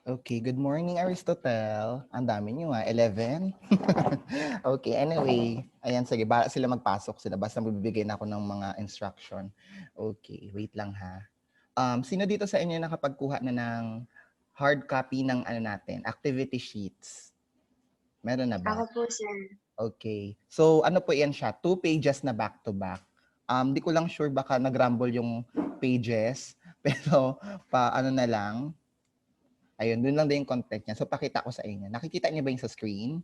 Okay, good morning Aristotle. Ang dami nyo 11. Okay, anyway. Ayan, sige, bala sila magpasok sila. Basta magbibigay na ako ng mga instruction. Okay, wait lang ha. Sino dito sa inyo nakapagkuha na ng hard copy ng ano natin, activity sheets? Meron na ba? Ako po, sir. Okay. So, ano po yan siya? 2 pages na back to back. Di ko lang sure baka nag-rumble yung pages. Pero, ano na lang, ayun, dun lang din yung content niya. So, pakita ko sa inyo. Nakikita niyo ba yung sa screen?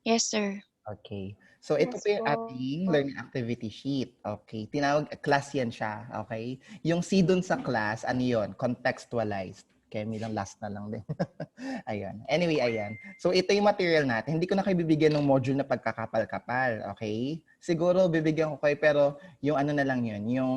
Yes, sir. Okay. So, ito Yes po yung po. ating learning activity sheet. Okay. Tinawag, class yan siya. Okay. Yung C dun sa class, ano yun? Contextualized. Okay, may lang last na lang din. Ayan. Anyway, ayan. So, ito yung material natin. Hindi ko na kayo bibigyan ng module na pagkakapal-kapal. Okay? Siguro, bibigyan ko kayo, pero yung ano na lang yun, yung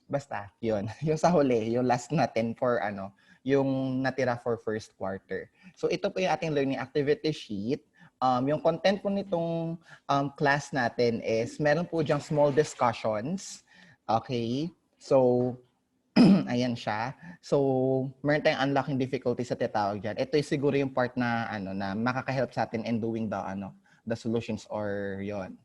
basta, yun. Yung sa huli, yung last natin for ano, yung natira for first quarter. So ito po yung ating learning activity sheet. Yung content po nitong class natin is meron po diyang small discussions. Okay? So, ayan siya. So, meron tayong unlocking difficulty sa tinatawag dyan. Ito yung siguro yung part na, ano, na makaka-help sa atin in doing the solutions or yon.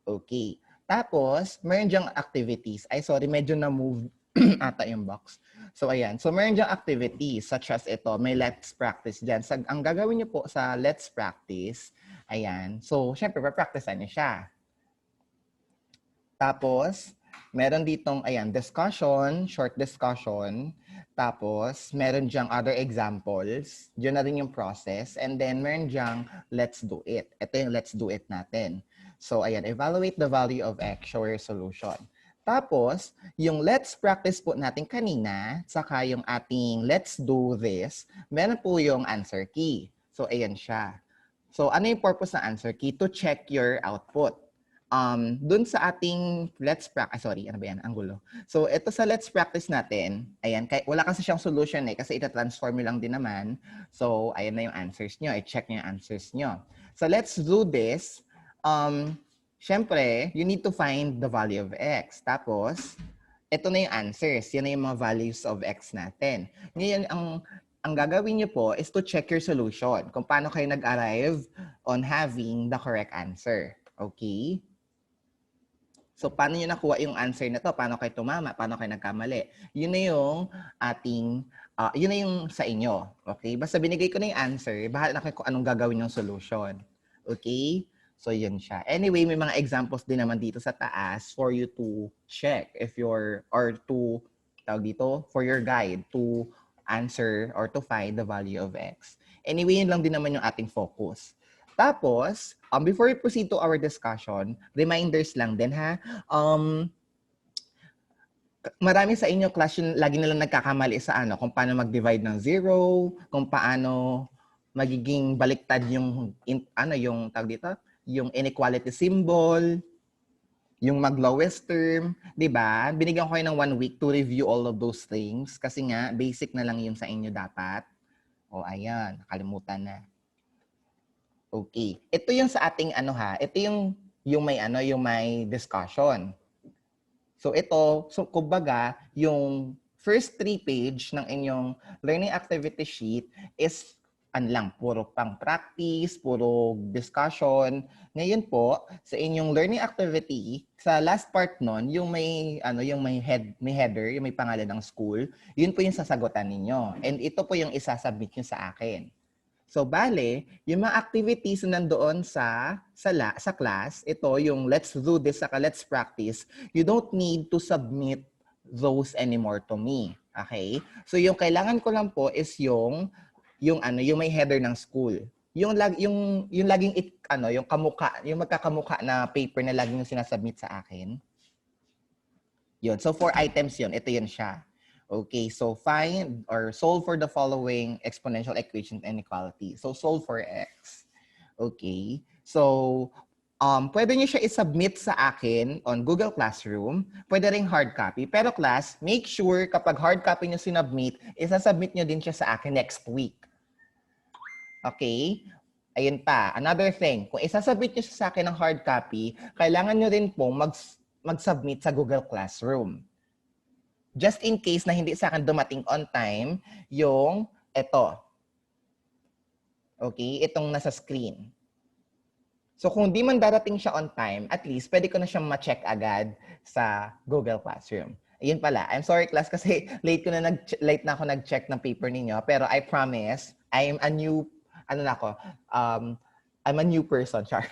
Okay. Tapos, meron diyang activities. Ay, sorry, medyo na-move ata yung box. So, ayan. So, meron diyang activities such as ito. May let's practice dyan. Ang gagawin niyo po sa let's practice, ayan. So, syempre, pa-practicean niyo siya. Tapos, meron ditong, ayan, discussion, short discussion. Tapos, meron diyang other examples. Diyan na rin yung process. And then, meron diyang let's do it. Ito yung let's do it natin. So, ayan, evaluate the value of X, show your solution. Tapos, yung let's practice po natin kanina, saka yung ating let's do this, meron po yung answer key. So, ayan siya. So, ano yung purpose ng answer key? To check your output. Dun sa ating let's practice, sorry, ano ba yan? Ang gulo. So, ito sa let's practice natin, ayan, wala kasi siyang solution kasi ita-transform nyo lang din naman. So, ayan na yung answers nyo. I-check nyo yung answers nyo. So, let's do this. Syempre, you need to find the value of X. Tapos, ito na yung answers. Yan na yung mga values of X natin. Ngayon, ang gagawin nyo po is to check your solution. Kung paano kayo nag-arrive on having the correct answer. Okay? So, paano nyo nakuha yung answer na to? Paano kayo tumama? Paano kayo nagkamali? Yun na yung ating, yun na yung sa inyo. Okay? Basta binigay ko na yung answer, bahala na kayo kung anong gagawin yung solution. Okay? So, yun siya. Anyway, may mga examples din naman dito sa taas for you to check if you're, or to, tawag dito, for your guide to answer or to find the value of X. Anyway, yun lang din naman yung ating focus. Tapos, before we proceed to our discussion, reminders lang din ha. Marami sa inyo class yung lagi nilang nagkakamali sa ano, kung paano mag-divide ng zero, kung paano magiging baliktad yung yung tawag dito, yung inequality symbol, yung mag-lowest term, 'di ba? Binigyan ko kayo ng 1 week to review all of those things kasi nga basic na lang yun sa inyo dapat. O ayan, nakalimutan na. Okay. Ito yung sa ating ano ha, ito yung may discussion. So ito, so kumbaga, yung first 3 page ng inyong learning activity sheet is puro pang practice, puro discussion. Ngayon po, sa inyong learning activity, sa last part nun, yung may may header, yung may pangalan ng school, yun po yung sasagutan ninyo. And ito po yung isasubmit nyo sa akin. So, bale, yung mga activities na nandoon sa class, ito yung let's do this, saka let's practice, you don't need to submit those anymore to me. Okay? So, yung kailangan ko lang po is yung may header ng school. Yung laging yung yung magkakamukha na paper na laging sinasubmit sa akin. Yun. So, 4 items yun. Ito yun siya. Okay, so find or solve for the following exponential equation inequality. So solve for x. Okay, so pwede nyo siya i-submit sa akin on Google Classroom. Pwede ring hard copy. Pero class, make sure kapag hard copy nyo sinubmit, isa-submit nyo din siya sa akin next week. Okay? Ayun pa, another thing, kung isa-submit nyo siya sa akin ng hard copy, kailangan nyo rin pong mag-submit sa Google Classroom. Just in case na hindi sa akin dumating on time, yung ito. Okay? Itong nasa screen. So kung di man darating siya on time, at least pwede ko na siyang ma-check agad sa Google Classroom. Ayun pala. I'm sorry class kasi late na ako nag-check ng paper ninyo, pero I promise I'm a new I'm a new person, Char.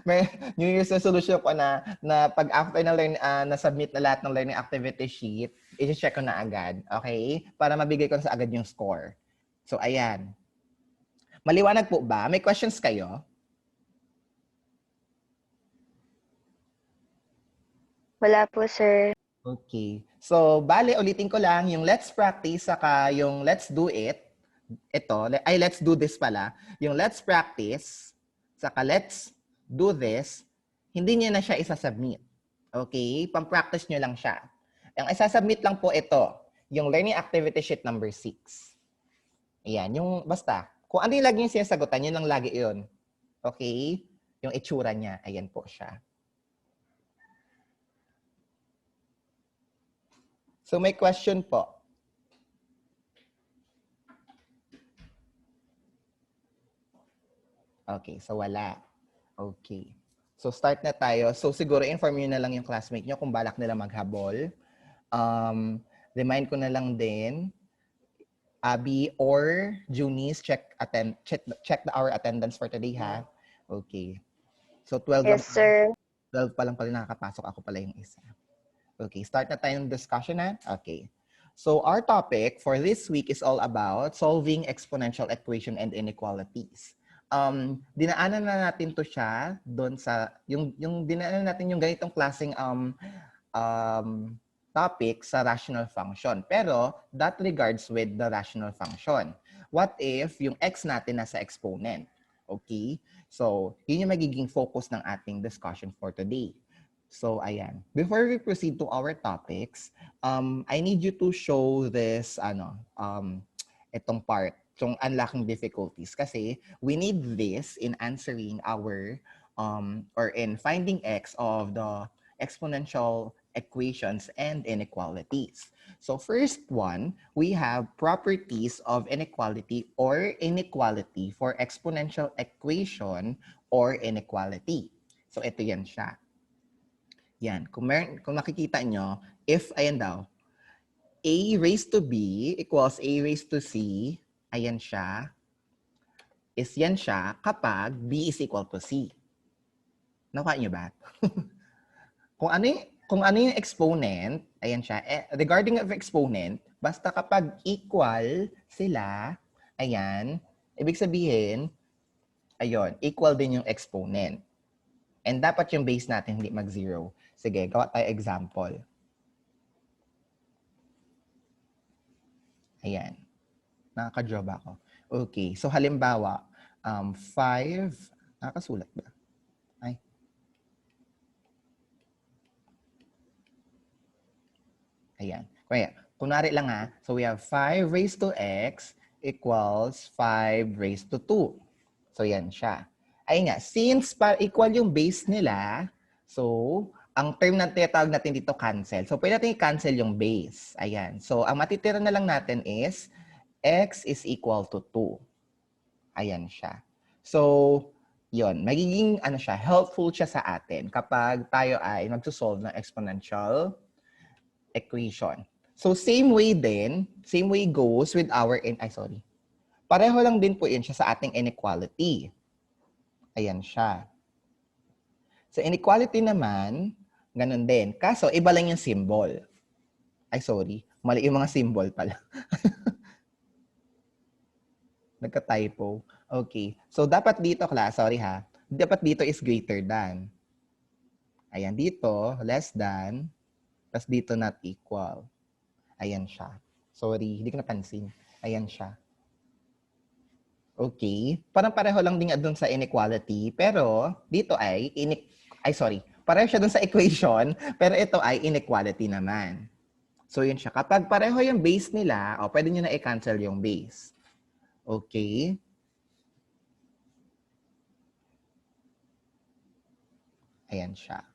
May New Year's resolution ko na pag after na submit na lahat ng learning activity sheet, i-check ko na agad, okay? Para mabigay ko na sa agad yung score. So ayan. Maliwanag po ba? May questions kayo? Wala po, sir. Okay. So, bale, ulitin ko lang, yung let's practice saka yung let's do it, let's do this pala. Yung let's practice saka let's do this, hindi niya na siya isasubmit. Okay? Pang-practice nyo lang siya. Ang isasubmit lang po ito, yung learning activity sheet number 6. Ayan, yung basta. Kung ano yung lagi yung sinasagutan, yun lang lagi yun. Okay? Yung itsura niya, ayan po siya. So may question po. Okay, so wala. Okay. So start na tayo. So siguro inform nyo na lang yung classmate nyo kung balak nila maghabol. Remind ko na lang din, Abby or Junice, check our attendance for today, ha? Okay. So 12 lang. Yes, sir. 12 pa lang pala nakakapasok. Ako pala yung isa. Okay, start na tayo ng discussion na. Okay. So our topic for this week is all about solving exponential equation and inequalities. Dinaanan na natin to siya doon sa yung dinaanan natin yung ganitong klaseng topic sa rational function. Pero that regards with the rational function. What if yung x natin nasa exponent? Okay? So, yun yung magiging focus ng ating discussion for today. So, ayan. Before we proceed to our topics, I need you to show this, itong part, itong unlocking difficulties. Kasi we need this in answering our, or in finding x of the exponential equations and inequalities. So first one, we have properties of inequality or inequality for exponential equation or inequality. So ito yan siya. Yan. Kung nakikita nyo, if, ayan daw, a raised to b equals a raised to c, ayan siya, is yan siya kapag b is equal to c. Nakuha nyo ba? Kung ano yung exponent, ayan siya, regarding of exponent, basta kapag equal sila, ayan, ibig sabihin, ayun, equal din yung exponent. And dapat yung base natin hindi mag-zero. Sige, gawa tayo example. Ayan. Nakaka-draw ba ako? Okay. So, halimbawa, 5, nakakasulat ba? Ay. Ayan. Kaya, kunwari lang ha. So, we have 5 raised to x equals 5 raised to 2. So, yan siya. Ayun nga, since equal yung base nila, so, ang term na tinatawag natin dito cancel. So, pwede natin i-cancel yung base. Ayan. So, ang matitira na lang natin is x is equal to 2. Ayan siya. So, yon, magiging helpful siya sa atin kapag tayo ay magsosolve ng exponential equation. So, same way goes with our, pareho lang din po yun siya sa ating inequality. Ayan siya. Sa inequality naman, ganun din. Kaso, iba lang yung symbol. Mali yung mga symbol pala. Nagka-typo. Okay. So, dapat dito, class, dapat dito is greater than. Ayan, dito, less than, tapos dito not equal. Ayan siya. Sorry, hindi ko napansin. Ayan siya. Okay. Parang pareho lang din doon sa inequality, pero dito ay, pareho siya doon sa equation, pero ito ay inequality naman. So, yun siya. Kapag pareho yung base nila, pwede nyo na i-cancel yung base. Okay. Ayan siya.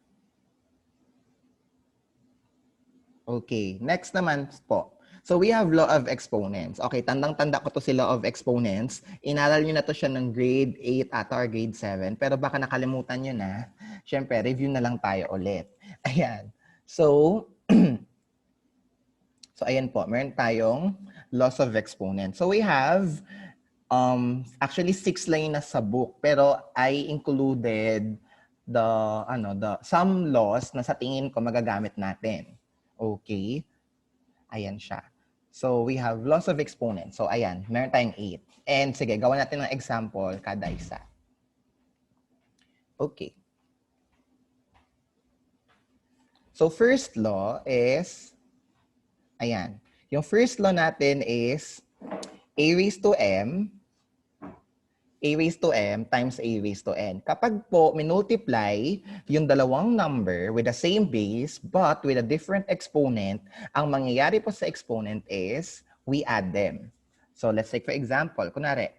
Okay, next naman po. So we have law of exponents. Okay, tandang-tanda ko to si law of exponents. Inaral nyo na to siya ng grade 8 ata or grade 7. Pero baka nakalimutan nyo na. Siyempre, review na lang tayo ulit. Ayan. So, so ayan po, meron tayong laws of exponents. So we have actually 6 lang na sa book, pero I included the some laws na sa tingin ko magagamit natin. Okay? Ayan siya. So we have laws of exponents. So ayan, meron tayong 8. And sige, gawa natin ng example kada isa. Okay. So first law is, ayan. Yung first law natin is a raised to m times a raised to n. Kapag po minultiply yung dalawang number with the same base but with a different exponent, ang mangyayari po sa exponent is we add them. So let's take for example, kunwari,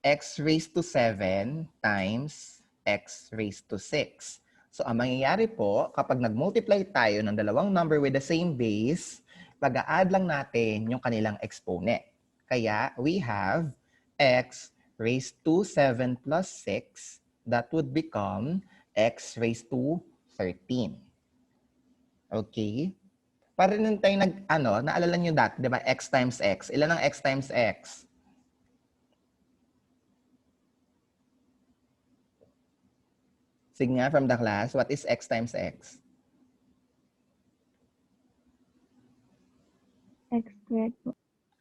x raised to 7 times x raised to 6. So ang mangyayari po, kapag nag-multiply tayo ng dalawang number with the same base, pag-a-add lang natin yung kanilang exponent. Kaya we have x raised to 7 plus 6, that would become x raised to 13. Okay? Para nun tayo naalala nyo dati, di ba? X times x. Ilan ang x times x? Sige nga, from the class, what is x times x? X squared po.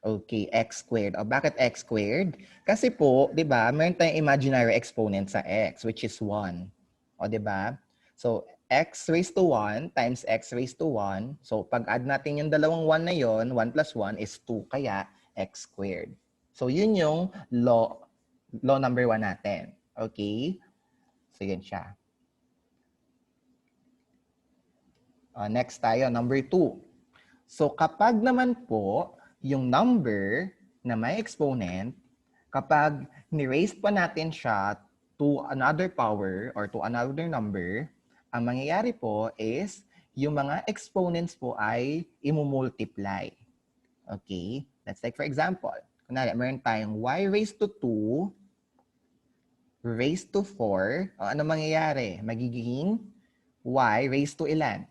Okay, x squared. O, bakit x squared? Kasi po, di ba, meron tayong imaginary exponent sa x, which is 1. O, di ba? So, x raised to 1 times x raised to 1. So, pag add natin yung dalawang 1 na yon, 1 plus 1 is 2, kaya x squared. So, yun yung law number 1 natin. Okay? So, yun siya. Next tayo, number 2. So, kapag naman po, yung number na may exponent, kapag ni-raise pa natin siya to another power or to another number, ang mangyayari po is yung mga exponents po ay imumultiply. Okay? Let's take for example. Kunwari, meron tayong y raised to 2 raised to 4. O, ano mangyayari? Magiging y raised to ilan?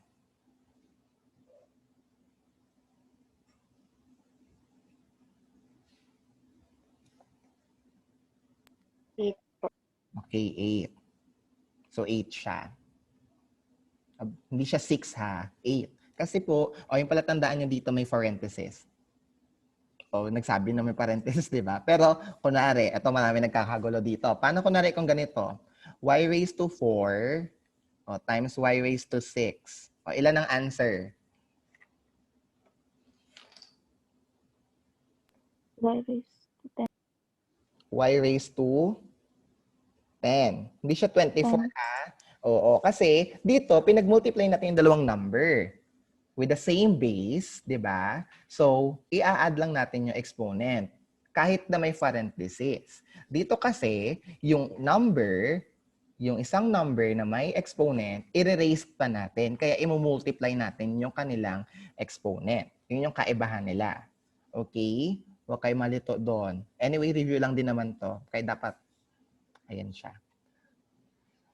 8 po. Okay, 8. So, 8 siya. Hindi siya 6 ha, 8. Kasi po, yung palatandaan nyo dito may parenthesis. O, nagsabi na may parenthesis, di ba? Pero, kunwari, ito marami nagkakagulo dito. Paano kunwari kung ganito? Y raised to 4 times y raised to 6. O, ilan ang answer? Y raised to 10. Y raised to 10. Hindi siya 24 ha? Oo, kasi dito, pinag-multiply natin yung dalawang number with the same base, di ba? So, i-add lang natin yung exponent kahit na may parenthesis. Dito kasi, yung isang number na may exponent, i-raise pa natin. Kaya i-multiply natin yung kanilang exponent. Yun yung kaibahan nila. Okay? Huwag kayo malito doon. Anyway, review lang din naman to. Kaya dapat, ayan siya.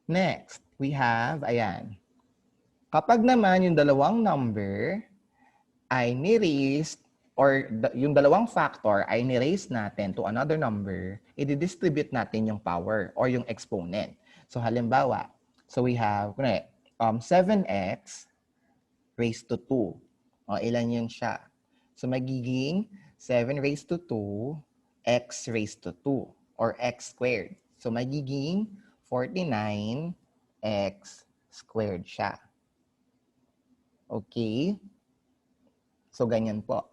Next, we have, ayan. Kapag naman yung dalawang number ay ni-raise or yung dalawang factor ay ni-raise natin to another number, i-distribute natin yung power or yung exponent. So halimbawa, so we have 7x raised to 2. O, ilan yun siya? So magiging 7 raised to 2 x raised to 2 or x squared. So magiging 49x squared siya. Okay? So, ganyan po.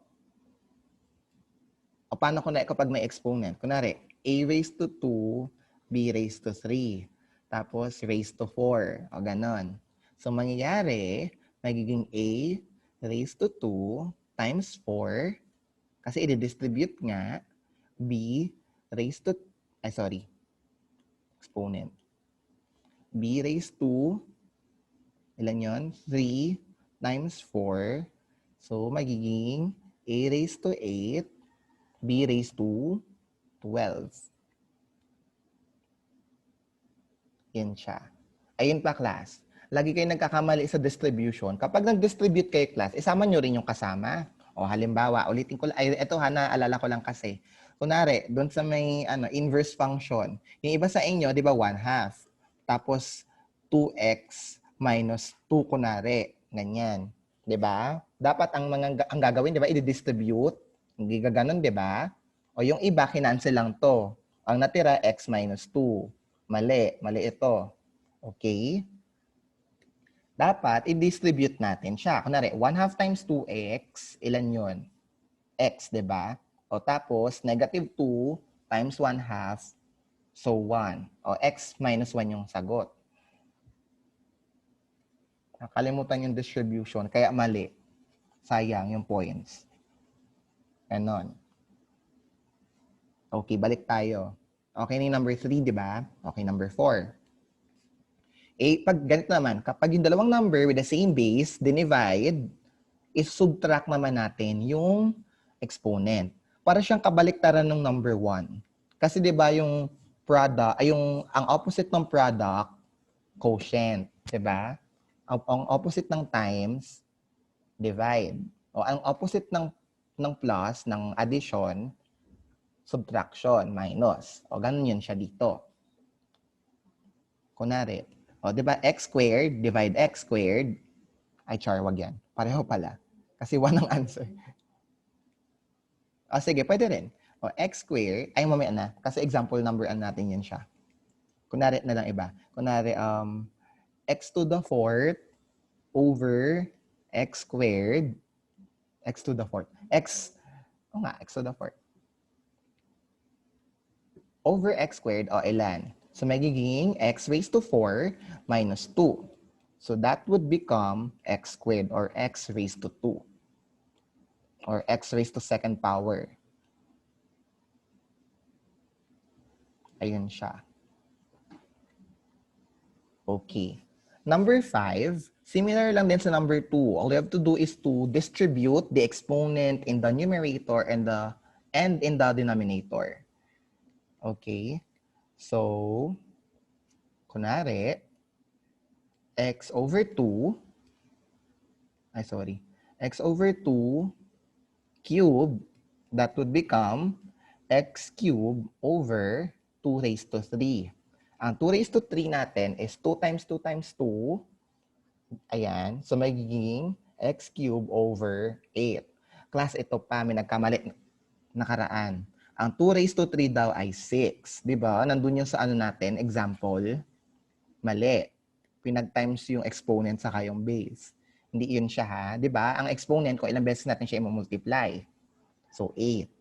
O paano kapag may exponent? Kunwari, a raised to 2, b raised to 3, tapos raised to 4. O ganon. So, mangyayari, magiging a raised to 2 times 4, kasi i-distribute nga, b raised to, exponent. b raised to, ilan yun? 3 times 4 So, magiging a raised to 8, b raised to 12. Yan siya. Ayun pa, class. Lagi kayo nagkakamali sa distribution. Kapag nag-distribute kayo, class, isama nyo rin yung kasama. O halimbawa, ulitin ko lang. Ay, ito ha, naalala ko lang kasi. Kunwari, doon sa may inverse function. Yung iba sa inyo, di ba, 1/2. Tapos, 2x minus 2, kunwari. Ganyan. Di ba? Dapat ang gagawin, di ba, i-distribute. Hindi gaganon, di ba? O yung iba, kinancel lang to. Ang natira, x minus 2. Mali. Mali ito. Okay? Dapat, i-distribute natin siya. Kunwari, 1/2 times 2x, ilan yun? X, di ba? O tapos, negative 2 times 1/2, so 1. O x minus 1 yung sagot. Nakalimutan yung distribution, kaya mali. Sayang yung points. Ganon. Okay, balik tayo. Okay na yung number 3, di ba? Okay, number 4. Pag ganito naman, kapag yung dalawang number with the same base, dinivide, is-subtract naman natin yung exponent. Para siyang kabaliktaran ng number 1. Kasi 'di ba yung product, ay ang opposite ng product, quotient, 'di ba? Ang opposite ng times, divide. O ang opposite ng plus, ng addition, subtraction, minus. O ganun yun siya dito. Kunwari, o 'di ba x squared divide x squared, ay char, wag yan. Pareho pala. Kasi 1 ang answer. O sige, pwede rin. O x squared, ay mamaya na. Kasi example number natin yan siya. Kunwari na lang iba. Kunwari, x to the fourth over x squared, x to the fourth. X to the fourth. Over x squared, o ilan? So magiging x raised to 4 minus 2. So that would become x squared or x raised to 2. Or x raised to second power. Ayun siya. Okay. Number 5, similar lang din sa number 2. All you have to do is to distribute the exponent in the numerator and in the denominator. Okay. So, kunwari, x over 2, x over 2 cube, that would become x cube over 2 raised to 3. Ang 2 raised to 3 natin is 2 times 2 times 2. Ayan. So, magiging x cube over 8. Class, ito pa, may nagkamali nakaraan. Ang 2 raised to 3 daw ay 6. Diba? Nandun yung sa natin, example. Mali. Pinag-times yung exponent sa yung base. Hindi yun siya ha. Diba? Ang exponent, kung ilang beses natin siya i-multiply. So, 8.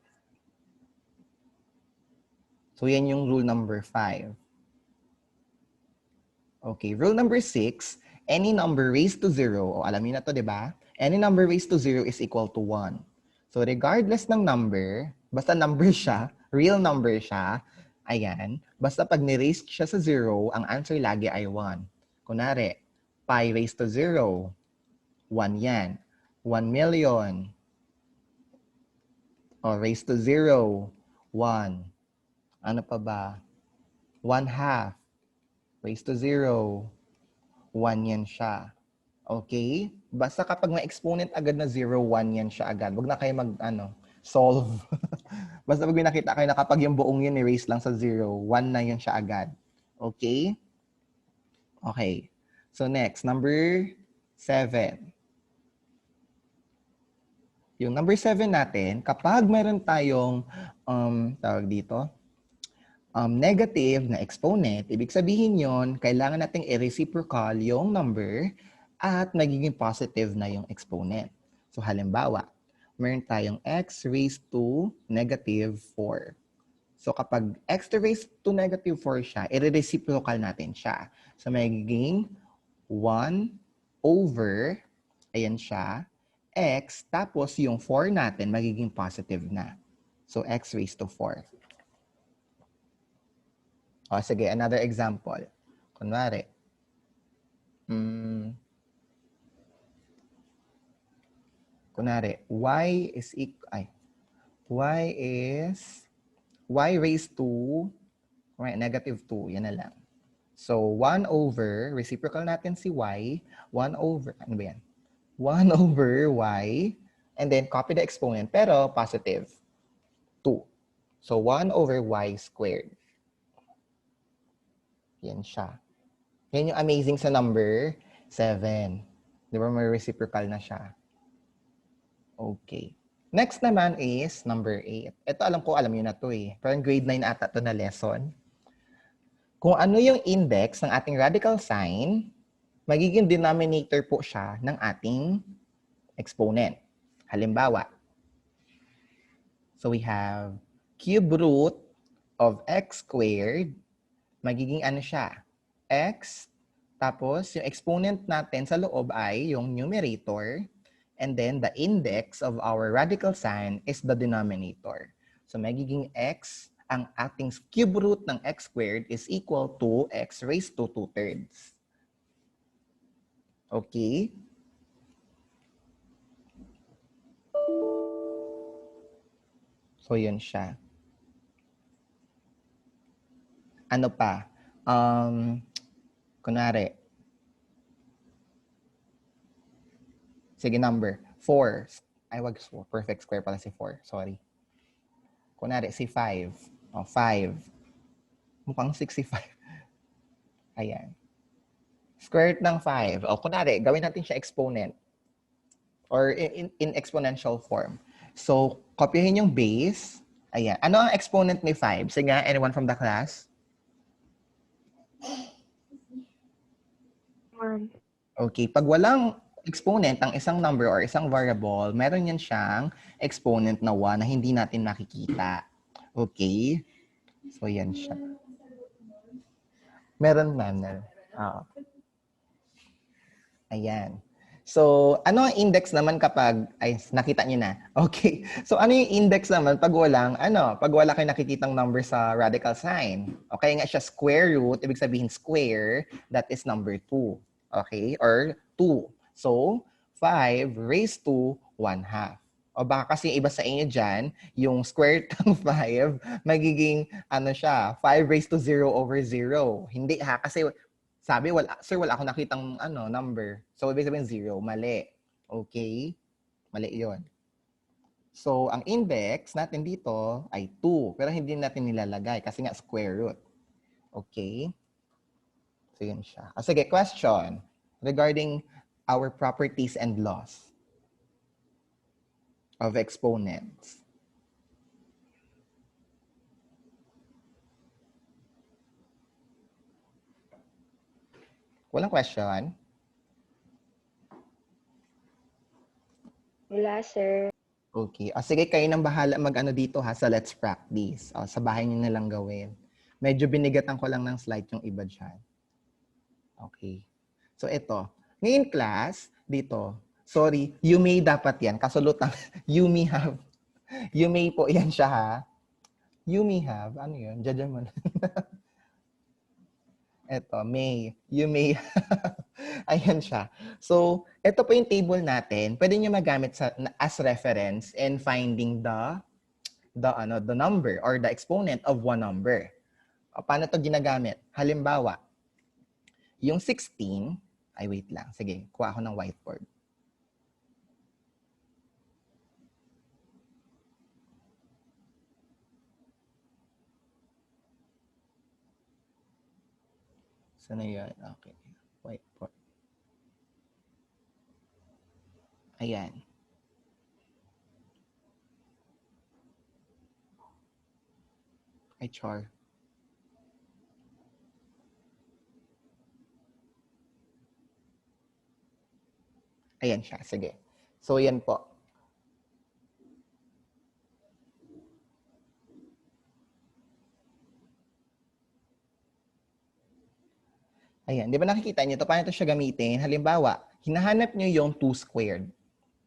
So, yan yung rule number 5. Okay, rule number 6, any number raised to 0, o alam niyo na to, di ba? Any number raised to 0 is equal to 1. So, regardless ng number, basta number siya, real number siya, ayan, basta pag ni-raised siya sa 0, ang answer lagi ay 1. Kunwari, pi raised to 0, 1 yan. 1 million, o raised to 0, 1. Ano pa ba? 1/2. Raised to 0. 1 yan siya. Okay? Basta kapag may exponent agad na 0, 1 yan siya agad. Huwag na kayo solve. Basta pag may nakita kayo na kapag yung buong yun erase lang sa 0, 1 na yan siya agad. Okay? Okay. So next, number 7. Yung number 7 natin, kapag mayroon tayong, tawag dito, negative na exponent, ibig sabihin yon, kailangan nating i-reciprocal yung number at magiging positive na yung exponent. So halimbawa, meron tayong x raised to negative 4. So kapag x raised to negative 4 siya, i-reciprocal natin siya. So magiging 1 over, ayan siya, x, tapos yung 4 natin magiging positive na. So x raised to 4. O, sige, another example. Kunwari, kunwari, y raised to negative 2. Yan na lang. So, 1 over, reciprocal natin si y, 1 over, ano ba yan? 1 over y, and then copy the exponent, pero positive, 2. So, 1 over y squared. Yan siya. Yan yung amazing sa number 7. Di ba may reciprocal na siya? Okay. Next naman is number 8. Ito alam niyo na to eh. Parang grade 9 ata to na lesson. Kung ano yung index ng ating radical sign, magiging denominator po siya ng ating exponent. Halimbawa, so we have cube root of x squared, magiging ano siya? X, tapos yung exponent natin sa loob ay yung numerator, and then the index of our radical sign is the denominator. So magiging x, ang ating cube root ng x squared is equal to x raised to 2/3. Okay? So yun siya. Ano pa? Kunwari, sige, number 4. Ay, wag perfect square pala si 4. Sorry. Kunwari, si 5. O, 5. Mukhang 65. Ayan. Square root ng 5. O, kunwari, gawin natin siya exponent. Or in exponential form. So, kopyahin yung base. Ayan. Ano ang exponent ni 5? Sige nga, anyone from the class? 1. Okay. Pag walang exponent ang isang number or isang variable, meron yan siyang exponent na 1 na hindi natin makikita. Okay? So, yan siya. Meron, ma'am. Ayan. So, ano ang index naman kapag, ay, nakita niyo na. Okay. So, ano yung index naman pag wala kayo nakikitang number sa radical sign? Okay nga siya square root, ibig sabihin square, that is number 2. Okay? Or 2. So, 5 raised to 1/2. O baka kasi iba sa inyo dyan, yung square root ng 5, magiging, siya, 5 raised to 0 over 0. Hindi ha, kasi sabi, wala ako nakitang number. So, ibig sabihin 0, mali. Okay? Mali yon. So, ang index natin dito ay 2, pero hindi natin nilalagay kasi nga square root. Okay? So, yun siya. Sige, question regarding our properties and laws of exponents. Walang question? Wala, sir. Okay. Sige, kayo nang bahala dito ha sa let's practice. Sa bahay niyo na lang gawin. Medyo binigatan ko lang ng slide yung iba dyan. Okay. So, ito. Ngayon, class, dito. Sorry, you may dapat yan. Kasulutang, you may have. You may po, yan siya ha. You may have. Ano yun? Diyan mo na. Ito, may. You may. Ayan siya. So, ito po yung table natin. Pwede nyo magamit as reference in finding the number or the exponent of one number. Paano to ginagamit? Halimbawa, yung 16, ay wait lang. Sige, kuha ako ng whiteboard. Saan na yun? Okay. Whiteboard. Ayan. Ay, char. Ayan siya. Sige. So, yan po. Ayan. Di ba nakikita niyo ito? Paano ito siya gamitin? Halimbawa, hinahanap niyo yung 2 squared.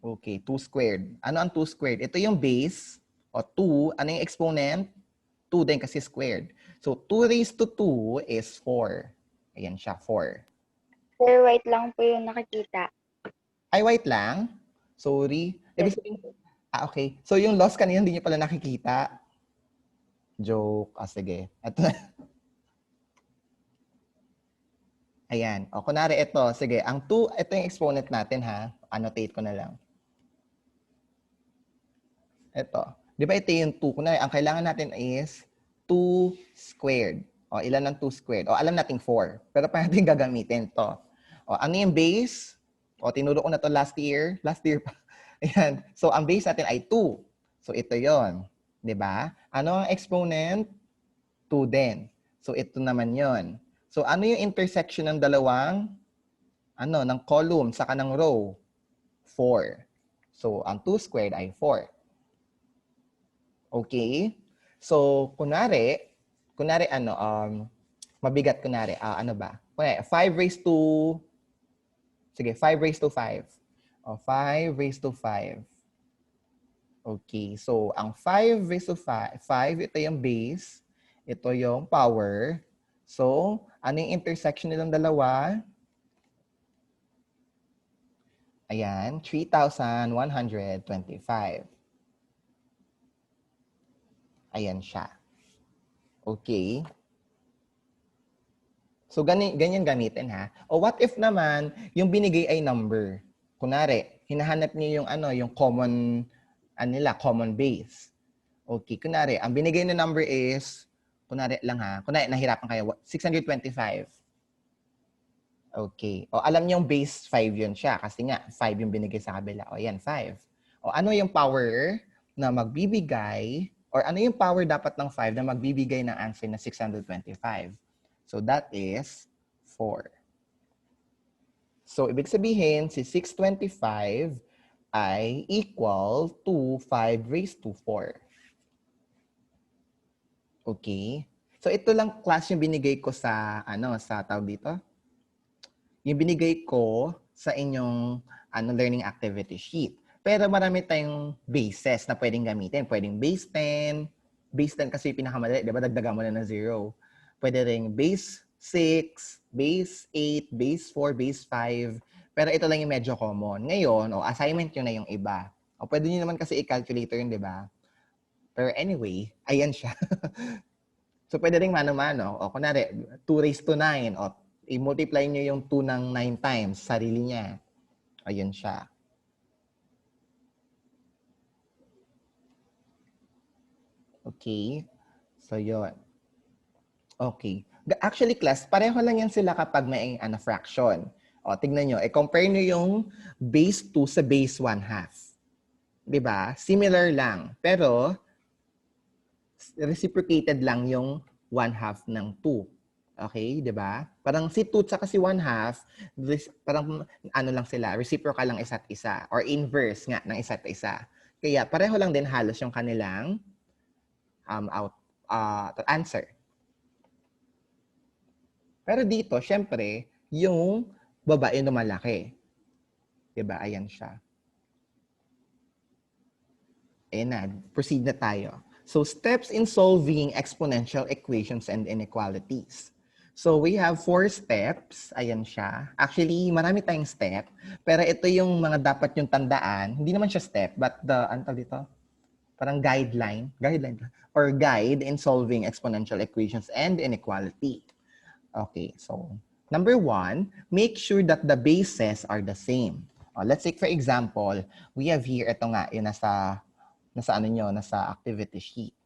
Okay, 2 squared. Ano ang 2 squared? Ito yung base o 2. Ano yung exponent? 2 din kasi squared. So, 2 raised to 2 is 4. Ayan siya, 4. Sir, white lang po yung nakikita. Ay, white lang? Sorry. Ibig sabihin, okay. So yung loss kanina hindi niyo pala nakikita. Joke. Sige. Ito na. Ayan. O, kunwari ito. Sige, ang 2, ito yung exponent natin ha. Annotate ko na lang. Ito. Di ba ito yung 2? Kunwari, ang kailangan natin is 2 squared. O, ilan ang 2 squared? O, alam nating 4. Pero paano natin gagamitin to? O, ano yung base? O, tinuro ko na to last year. Last year pa. Ayan. So, ang base natin ay 2. So, ito yon, di ba? Ano ang exponent? 2 din. So, ito naman yon. So, ano yung intersection ng dalawang, ng column saka ng row? 4. So, ang 2 squared ay 4. Okay? So, kunwari, mabigat kunwari, ano ba? Kunwari, 5 raised to, sige, 5 raised to 5. O, 5 raised to 5. Okay, so ang 5 raised to 5, ito yung base, ito yung power. So, ano yung intersection nilang dalawa? Ayan, 3,125. Ayan siya. Okay. So, ganyan gamitin ha. O what if naman, yung binigay ay number? Kunwari, hinahanap niyo yung yung common, common base. Okay, kunwari, ang binigay na number is, kunwari lang ha, kunwari nahirapan kayo, 625. Okay. O alam niyo yung base 5 yun siya kasi nga 5 yung binigay sa kabila. O yan, 5. O ano yung power na magbibigay or ano yung power dapat ng 5 na magbibigay ng answer na 625? So that is 4. So ibig sabihin si 625 ay equal to 5 raised to 4. Okay? So ito lang class yung binigay ko sa sa tawag dito. Yung binigay ko sa inyong learning activity sheet. Pero marami tayong bases na pwedeng gamitin. Pwedeng base 10. Base 10 kasi yung pinakamadali. Di ba? Dagdagan mo na ng 0. Pwede rin base 6, base 8, base 4, base 5. Pero ito lang yung medyo common. Ngayon, assignment yun na yung iba. Pwede nyo naman kasi i-calculator yun, di ba? Pero anyway, ayan siya. So, pwede rin mano-mano. Kunwari, 2 raised to 9. I-multiply nyo yung 2 ng 9 times, sarili niya. Ayun siya. Okay. So, yun. Okay. Actually, class, pareho lang yan sila kapag may fraction. Tignan nyo. Compare nyo yung base 2 sa base 1/2. Diba? Similar lang. Pero, reciprocated lang yung 1/2 ng 2. Okay, 'di ba? Parang si 2 at si 1/2, parang lang sila, reciprocal lang isa't isa or inverse nga ng isa't isa. Kaya pareho lang din halos yung kanilang answer. Pero dito, syempre, yung babae na malaki. 'Di ba? Ayan siya. Ayan na, proceed na tayo. So, steps in solving exponential equations and inequalities. So, we have 4 steps. Ayan siya. Actually, marami tayong step. Pero ito yung mga dapat yung tandaan. Hindi naman siya step, but dito? Parang guideline or guide in solving exponential equations and inequality. Okay, so, number 1, make sure that the bases are the same. Let's take, for example, we have here, ito nga, yung nasa activity sheet.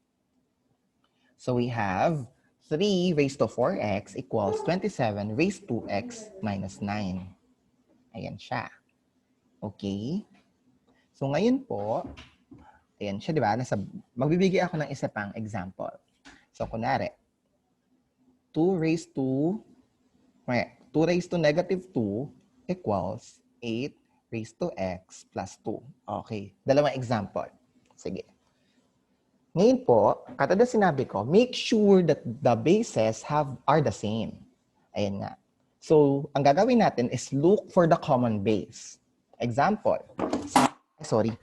So, we have 3 raised to 4x equals 27 raised to x minus 9. Ayan siya. Okay? So, ngayon po, ayan siya, di ba? Magbibigay ako ng isa pang example. So, kunwari, 2 raised to negative 2 equals 8 raised to x plus 2. Okay. Dalawang example. Sige. Ngayon po, katulad sinabi ko, make sure that the bases are the same. Ayan nga. So, ang gagawin natin is look for the common base. Example. Sorry.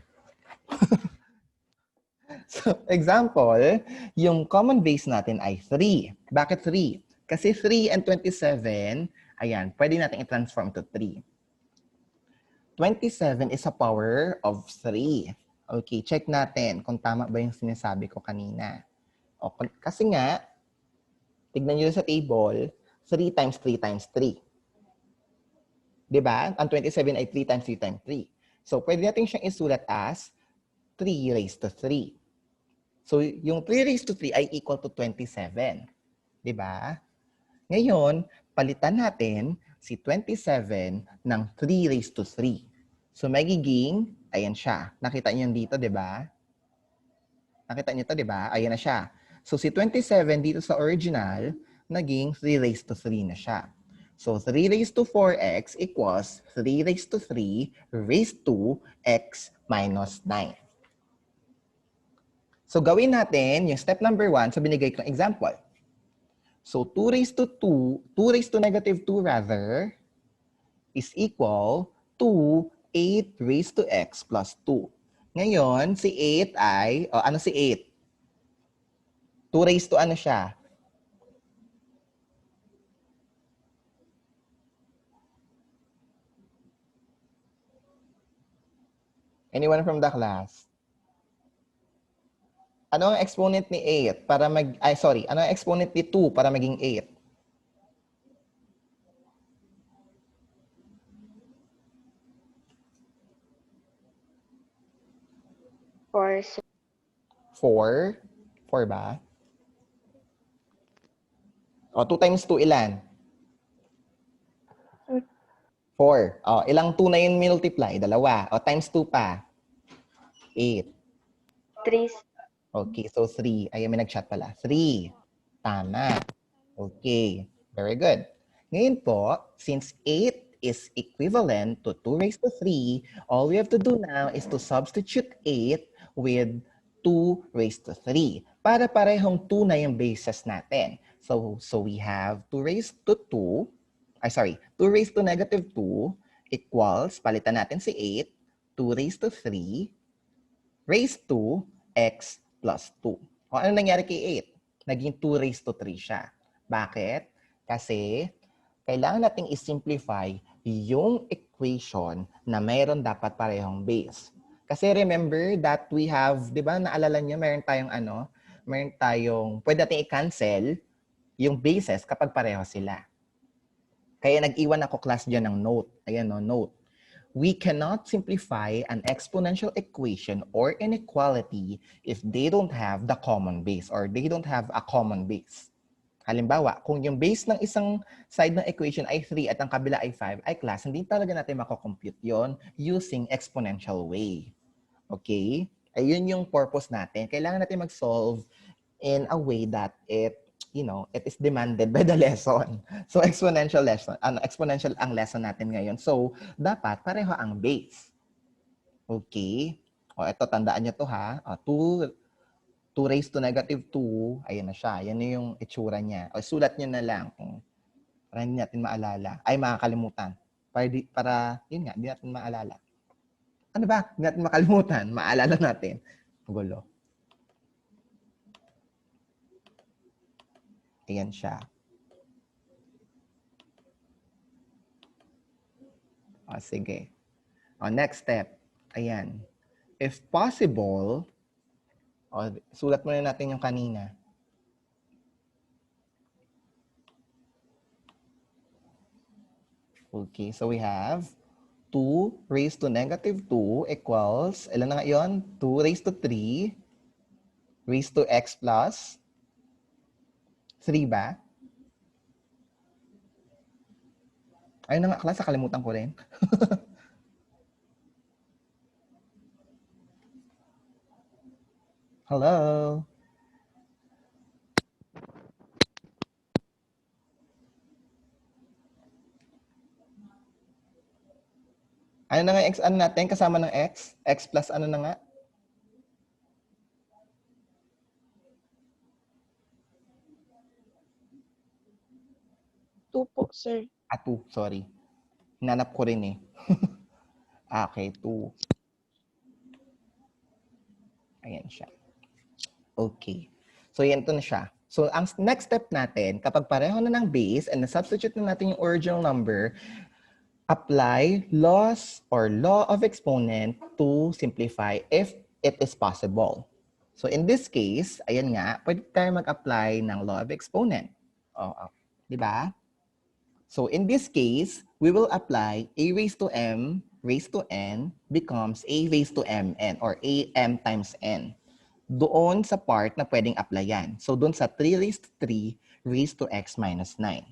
So, example, yung common base natin ay 3. Bakit 3? Kasi 3 and 27, ayan, pwede natin i-transform to 3. 27 is a power of 3. Okay, check natin kung tama ba yung sinasabi ko kanina. O, kasi nga, tignan nyo sa table, 3 times 3 times 3. Diba? Ang 27 ay 3 times 3 times 3. So, pwede natin siyang isulat as 3 raised to 3. So, yung 3 raised to 3 ay equal to 27. Diba? Ngayon, palitan natin si 27 ng 3 raised to 3. So, magiging, ayan siya. Nakita niyo dito, diba? Nakita niyo to, diba? Ayan na siya. So, si 27 dito sa original, naging 3 raised to 3 na siya. So, 3 raised to 4x equals 3 raised to 3 raised to x minus 9. So, gawin natin yung step number 1 sa binigay kong example. So, 2 raised to 2, 2 raised to negative 2 rather, is equal to 8 raised to x plus 2. Ngayon, si 8 ay, ano si 8? 2 raised to ano siya? Anyone from the class? Ano ang exponent ni 8 para ano ang exponent ni 2 para maging 8? 4, sir. 4? 4 ba? O, 2 times 2 ilan? 4. O, ilang 2 na yun multiply? Dalawa. O, times 2 pa? 8. 3, Okay, so 3. Ay, may nag-chat pala. 3. Tama. Okay, very good. Ngayon po, since 8 is equivalent to 2 raised to 3, all we have to do now is to substitute 8 with 2 raised to 3 para parehong 2 na yung bases natin. So we have 2 raised to 2 raised to negative 2 equals, palitan natin si 8, 2 raised to 3 raised to x plus 2. O ano nangyari kay 8? Naging 2 raised to 3 siya. Bakit? Kasi kailangan nating i-simplify yung equation na mayroon dapat parehong base. Kasi remember that we have, di ba, naalala nyo, mayroon tayong, pwede natin i-cancel yung bases kapag pareho sila. Kaya nag-iwan ako class dyan ng note. Ayan, no, note. We cannot simplify an exponential equation or inequality if they don't have the common base or they don't have a common base. Halimbawa, kung yung base ng isang side ng equation ay 3 at ang kabila ay 5, ay class, hindi talaga natin makakompute yon using exponential way. Okay? Ayun yung purpose natin. Kailangan natin mag-solve in a way that it is demanded by the lesson. So exponential ang lesson natin ngayon. So dapat pareho ang base. Okay? O ito, tandaan niyo to ha. 2 raised to negative 2, ayan na siya. Yan na yung itsura niya. O sulat niyo na lang para hindi natin maalala. Ay, makakalimutan. Para yun nga, hindi natin maalala. Ano ba? Hindi natin makalimutan. Maalala natin. Gulo. Ayan siya. O, sige. O, next step. Ayan. If possible, sulat muna natin yung kanina. Okay, so we have 2 raised to negative 2 equals, ilan na nga yun? 2 raised to 3 raised to x plus 3 ba? Ayun na nga, class, nakalimutan ko rin. Hello? Ano na nga x ano natin kasama ng x? X plus ano na nga? 2 po, sir. 2, sorry. Hinanap ko rin eh. Okay, 2. Ayan siya. Okay. So, yan to na siya. So, ang next step natin, kapag pareho na ng base and na-substitute na natin yung original number, apply laws or law of exponent to simplify if it is possible. So in this case, ayan nga, pwede tayo mag-apply ng law of exponent. Di ba? So in this case, we will apply a raised to m raised to n becomes a raised to mn or am times n. Doon sa part na pwedeng applyan. So doon sa 3 raised to 3 raised to x minus 9.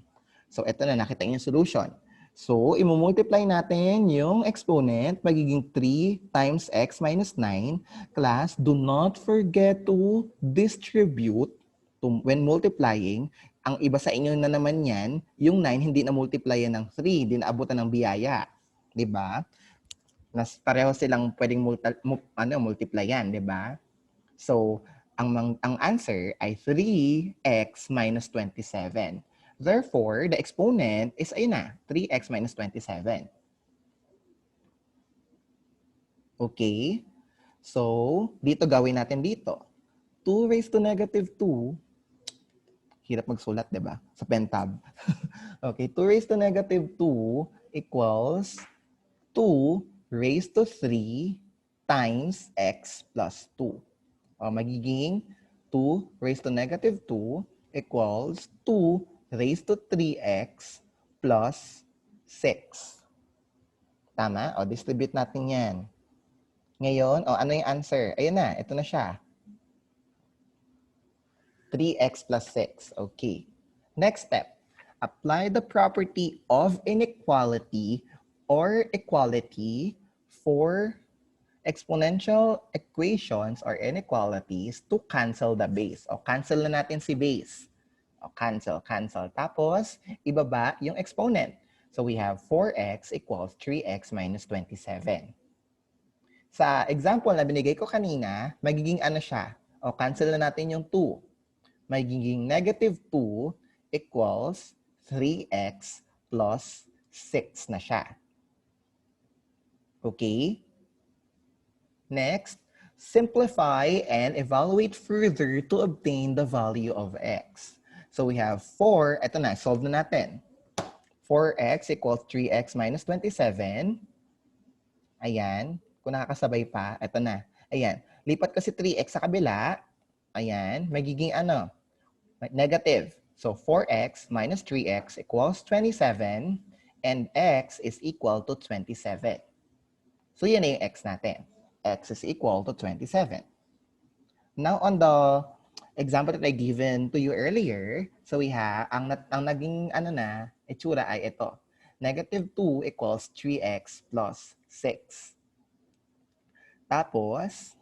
So ito na, nakita niyo yung solution. So imumultiply natin yung exponent, magiging 3 times x minus 9. Class, do not forget to distribute when multiplying. Ang iba sa inyo na naman yan, yung 9 hindi na multiplyan ng 3, hindi na abutan ng biyaya. 'Di ba? Pareho silang pwedeng multiplyan, 'di ba? So, ang answer ay 3x minus 27. Therefore, the exponent is, ayun na, 3x minus 27. Okay? So, dito gawin natin dito. 2 raised to negative 2. Hirap magsulat, di ba? Sa pen tab. Okay, 2 raised to negative 2 equals 2 raised to 3 times x plus 2. Magiging 2 raised to negative 2 equals 2 raised to 3x plus 6. Tama? Distribute natin yan. Ngayon, ano yung answer? Ayun na, ito na siya. 3x plus 6. Okay. Next step. Apply the property of inequality or equality for exponential equations or inequalities to cancel the base. Cancel na natin si base. Cancel. Tapos, ibaba yung exponent. So, we have 4x equals 3x minus 27. Sa example na binigay ko kanina, magiging ano siya? Cancel na natin yung 2. Magiging negative 2 equals 3x plus 6 na siya. Okay? Next, simplify and evaluate further to obtain the value of x. So we have 4, ito na, solve na natin. 4x equals 3x minus 27. Ayan, kung nakakasabay pa, ito na. Ayan, lipat ko si 3x sa kabila. Ayan, magiging ano? Negative. So 4x minus 3x equals 27 and x is equal to 27. So yan na yung x natin. X is equal to 27. Now, on the example that I given to you earlier, so we have, ang naging itsura ay ito. Negative 2 equals 3x plus 6. Tapos,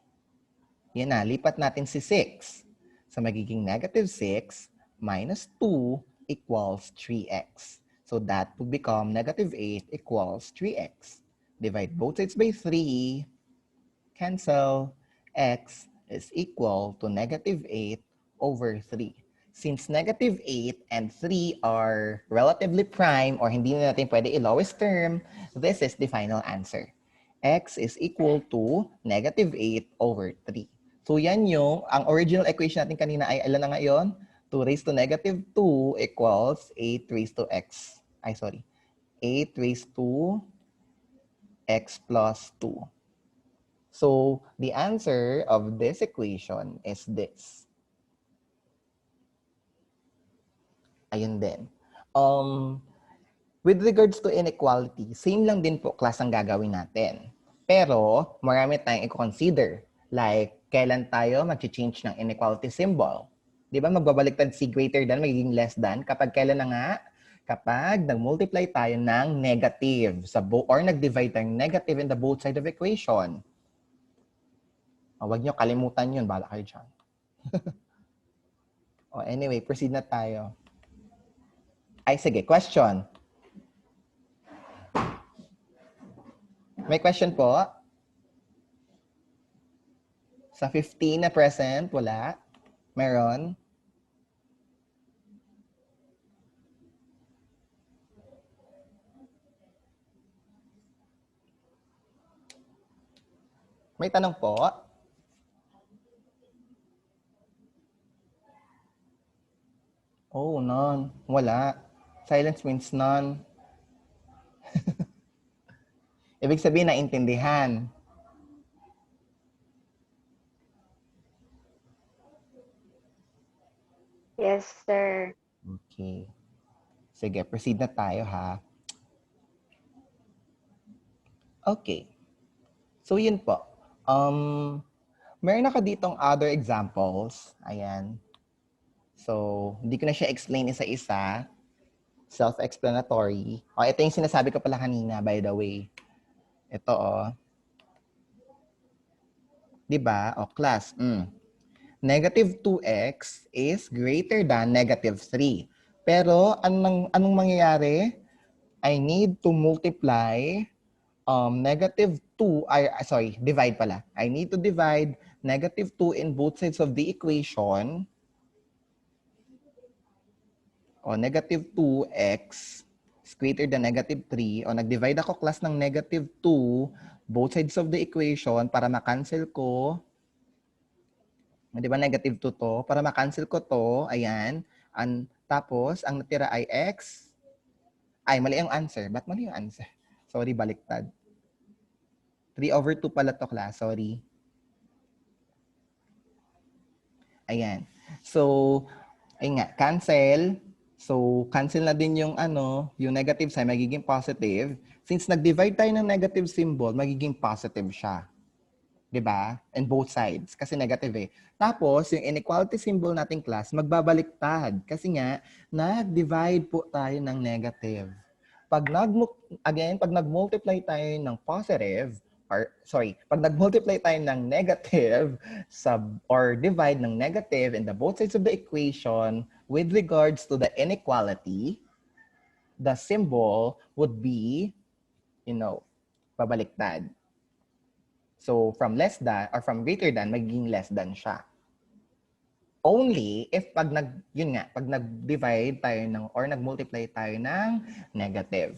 yan na, lipat natin si 6. So, magiging negative 6 minus 2 equals 3x. So, that will become negative 8 equals 3x. Divide both sides by 3. Cancel. X is equal to negative 8 over 3. Since negative 8 and 3 are relatively prime or hindi na natin pwede i-lowest term, this is the final answer. X is equal to negative 8 over 3. So yan yung, ang original equation natin kanina ay ilan na ngayon? 2 raised to negative 2 equals 8 raised to x. 8 raised to x plus 2. So, the answer of this equation is this. Ayun din. With regards to inequality, same lang din po class ang gagawin natin. Pero, marami tayong i-consider. Like, kailan tayo mag-change ng inequality symbol? Di ba, magbabaliktad si greater than, magiging less than. Kapag kailan na nga? Kapag nag-multiply tayo ng negative or nag-divide tayong negative in the both side of equation. Huwag nyo kalimutan yun. Bala kayo dyan. Anyway, proceed na tayo. Ay, sige. Question. May question po? Sa 15 na present, wala? Meron? May tanong po? None. Wala. Silence means none. Ibig sabihin, naintindihan. Yes, sir. Okay. Sige, proceed na tayo ha. Okay. So, yun po. Meron ako ditong other examples. Ayan. So, hindi ko na siya explain isa-isa. Self-explanatory. O, ito yung sinasabi ko pala kanina, by the way. Ito, Diba? O, class. Negative 2x is greater than negative 3. Pero, anong mangyayari? I need to multiply negative 2, divide pala. I need to divide negative 2 in both sides of the equation. O negative 2x is greater than negative 3. O nag-divide ako class ng negative 2, both sides of the equation para ma-cancel ko. Di ba negative 2 to? Para ma-cancel ko to, ayan. Tapos, ang natira ay x. Ay, mali ang answer. Ba't mali yung answer? Sorry, baliktad. 3/2 pala to, class. Sorry. Ayan. So, ayun nga, cancel. So, cancel na din yung yung negative sign, magiging positive. Since nag-divide tayo ng negative symbol, magiging positive siya. 'Di ba? And both sides kasi negative eh. Tapos, yung inequality symbol nating class, magbabaliktad kasi nga nag-divide po tayo ng negative. Pag nag-multiply tayo ng positive, pag nag-multiply tayo ng negative or divide ng negative in the both sides of the equation with regards to the inequality, the symbol would be, babaliktad. So, from less than or from greater than, magiging less than siya. Only if pag nag-divide tayo or nag-multiply tayo ng negative.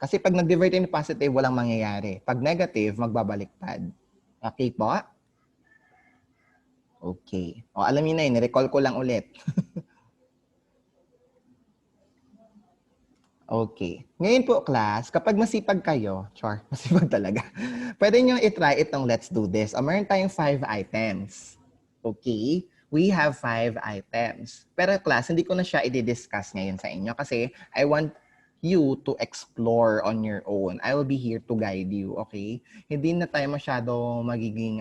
Kasi pag nag-divide tayo ng positive, walang mangyayari. Pag negative, magbabaliktad. Okay po? Okay. O, alam niyo na yun, recall ko lang ulit. Okay. Ngayon po, class, kapag masipag kayo, masipag talaga, pwede nyo itry itong let's do this. Meron tayong 5 items. Okay? We have 5 items. Pero class, hindi ko na siya i-discuss ngayon sa inyo kasi I want you to explore on your own. I will be here to guide you, okay? Hindi na tayo masyado magiging,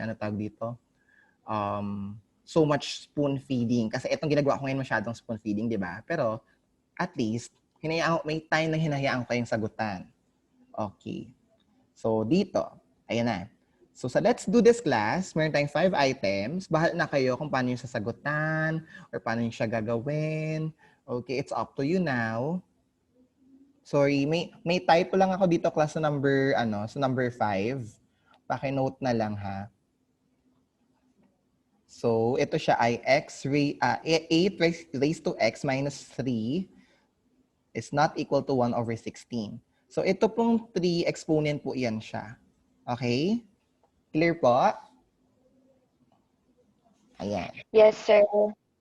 so much spoon feeding. Kasi itong ginagawa ko ngayon masyadong spoon feeding, di ba? Pero at least, may time na hinahayaan ko kayong sagutan. Okay. So, dito. Ayan na. So, sa Let's Do This class, meron tayong 5 items. Bahala na kayo kung paano yung sasagutan or paano yung siya gagawin. Okay, it's up to you now. Sorry, may typo lang ako dito class sa number 5. Paki-note na lang ha. So, ito siya ay 8 raised to x minus 3 is not equal to 1/16. So, ito pong 3 exponent po yan siya. Okay? Clear po? Ayan. Yes, sir.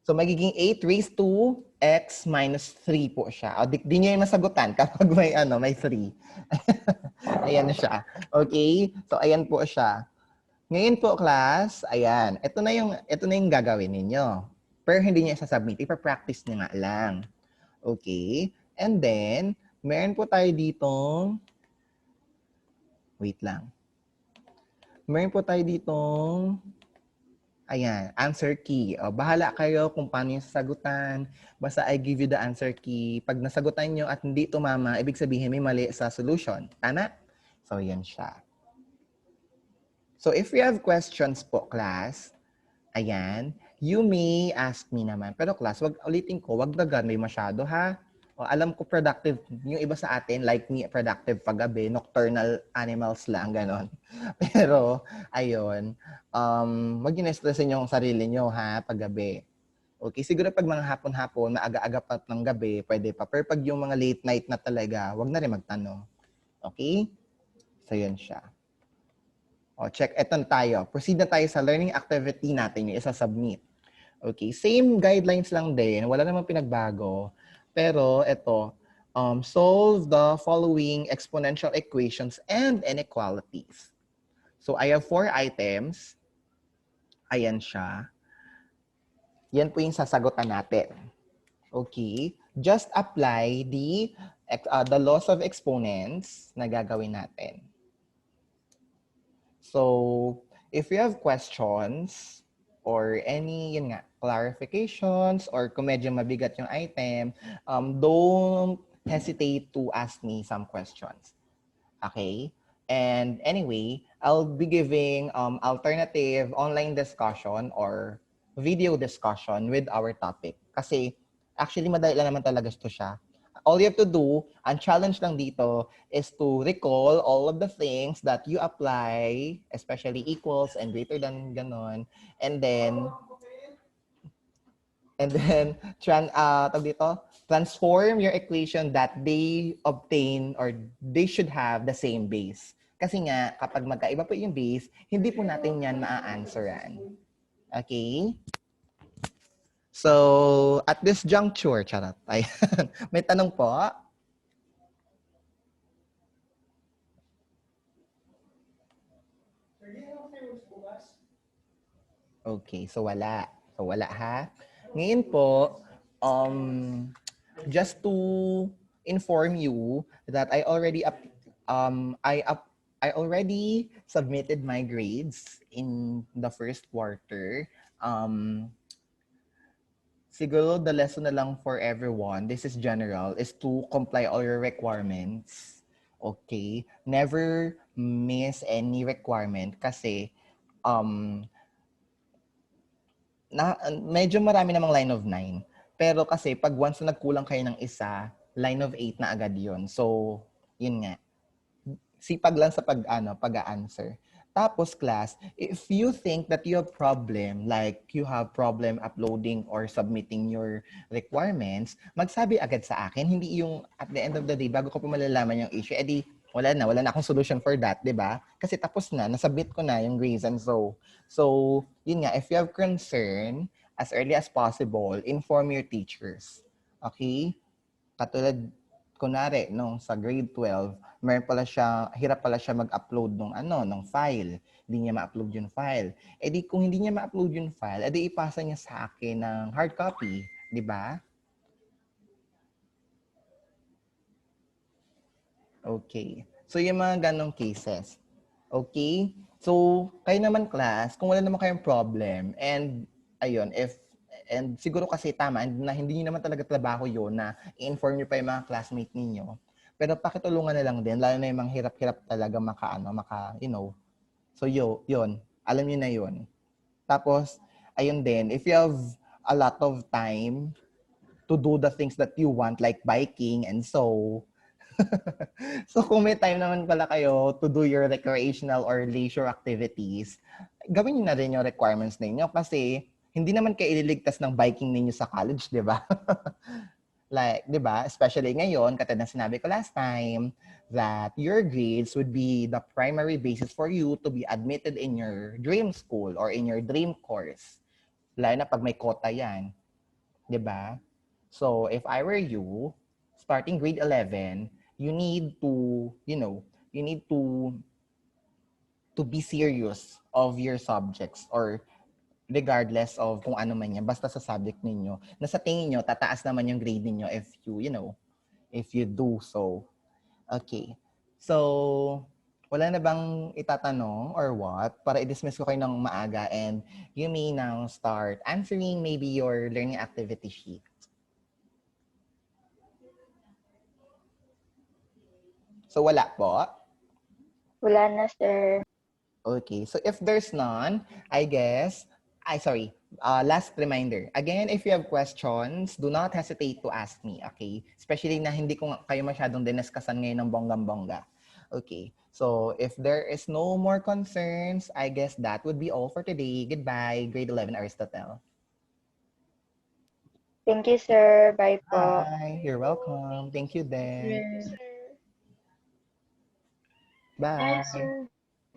So, magiging 8 raised to x minus 3 po siya. O, di nyo yung masagutan kapag may 3. Ayan na siya. Okay? So, ayan po siya. Ngayon po, class, ayan. Ito na yung gagawin ninyo. Pero hindi nyo isasubmit. Ipa-practice nyo nga lang. Okay? And then, meron po tayo ditong, wait lang. Meron po tayo ditong, ayan, answer key. O, bahala kayo kung paano yung sasagutan. Basta I give you the answer key. Pag nasagutan nyo at hindi tumama, ibig sabihin may mali sa solution. Tama? So, yan siya. So, if you have questions po, class, ayan, you may ask me naman. Pero class, ulitin ko, wag dagan may masyado ha. O, alam ko productive, yung iba sa atin, like me, productive paggabi, nocturnal animals lang, ganon. Pero, ayun, wag yun stressin yung sarili nyo ha, paggabi. Okay, siguro pag mga hapon-hapon, maaga-aga pa ng gabi, pwede pa. Pero pag yung mga late night na talaga, wag na rin magtanong. Okay? So, yun siya. O, check, eto na tayo. Proceed na tayo sa learning activity natin, yung isa-submit. Okay, same guidelines lang din. Wala namang pinagbago. Pero ito, solve the following exponential equations and inequalities. So I have 4 items. Ayan siya. Yan po yung sasagutan natin. Okay? Just apply the laws of exponents na gagawin natin. So, if you have questions or any, yun nga, clarifications or kung medyo mabigat yung item, don't hesitate to ask me some questions. Okay? And anyway, I'll be giving alternative online discussion or video discussion with our topic. Kasi actually madali lang naman talaga ito siya. All you have to do, ang challenge lang dito is to recall all of the things that you apply, especially equals and greater than ganon. And then tawag dito, transform your equation that they obtain or they should have the same base. Kasi nga, kapag magkaiba po yung base, hindi po natin yan maa-answeran. Okay? So, at this juncture, charot, ayan, may tanong po? Okay, so wala. So wala ha. Ngayon po, just to inform you that I already I already submitted my grades in the first quarter. Siguro the lesson na lang for everyone, this is general, is to comply all your requirements. Okay? Never miss any requirement kasi medyo marami namang line of 9. Pero kasi pag once na nagkulang kayo ng isa, line of 8 na agad yun. So, yun nga. Sipag lang sa pag-answer. Tapos class, if you think that you have problem, like you have problem uploading or submitting your requirements, magsabi agad sa akin. Hindi yung at the end of the day, bago ko pa malalaman yung issue, edi wala na akong solution for that, di ba? Kasi tapos na, nasubmit ko na yung reason. So, yun nga, if you have concern, as early as possible, inform your teachers. Okay? Katulad, kunwari, nung sa grade 12, hirap pala siya mag-upload ng file. Hindi niya ma-upload yung file. E di, kung hindi niya ma-upload yung file, edi ipasa niya sa akin ng hard copy. Di ba? Okay. So, yung mga ganong cases. Okay? So, kayo naman class, kung wala naman kayong problem, and ayun, and siguro kasi tama, na hindi nyo naman talaga trabaho yun na i-inform nyo pa yung mga classmate ninyo. Pero pakitulungan na lang din, lalo na yung mga hirap-hirap talaga So, yun. Alam nyo na yun. Tapos, ayun din, if you have a lot of time to do the things that you want, like biking and so kung may time naman pala kayo to do your recreational or leisure activities, gawin niyo na rin yung requirements ninyo kasi hindi naman kayo ililigtas ng biking ninyo sa college, di ba? Like, di ba? Especially ngayon, katulad ng sinabi ko last time, that your grades would be the primary basis for you to be admitted in your dream school or in your dream course. Lalo na pag may quota yan. Di ba? So, if I were you, starting grade 11, you need to be serious of your subjects or regardless of kung ano man yan, basta sa subject ninyo, na sa tingin nyo, tataas naman yung grade ninyo if you do so. Okay. So, wala na bang itatanong or what? Para i-dismiss ko kayo ng maaga and you may now start answering maybe your learning activity sheet. So, wala po? Wala na, sir. Okay. So, if there's none, last reminder. Again, if you have questions, do not hesitate to ask me, okay? Especially na hindi ko kayo masyadong dinaskasan ngayon ng bonggang-bongga. Okay. So, if there is no more concerns, I guess that would be all for today. Goodbye, grade 11 Aristotle. Thank you, sir. Bye po. Bye. You're welcome. Thank you then. Sir. Bye. Bye, sir.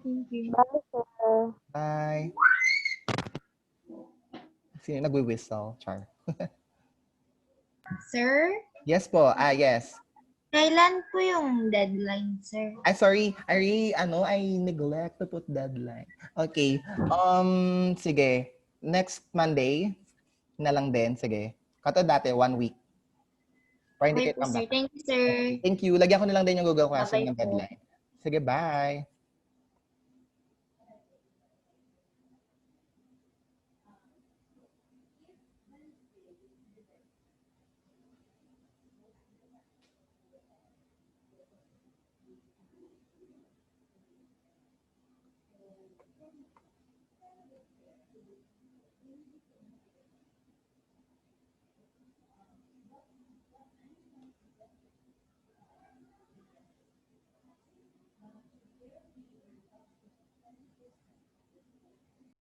Thank you. Bye, sir. Bye. Sino nagwi-whistle? Char. Sir? Yes po. Yes. Kailan po yung deadline, sir? Ay, sorry. I neglect to put deadline. Okay. Sige. Next Monday na lang din. Sige. Kato dati, 1 week. Para hindi Okay kayo po, sir. tambak. Thank you, sir. Thank you. Lagyan ko na lang din yung Google Classroom Bye-bye ng po. deadline. Sige, bye.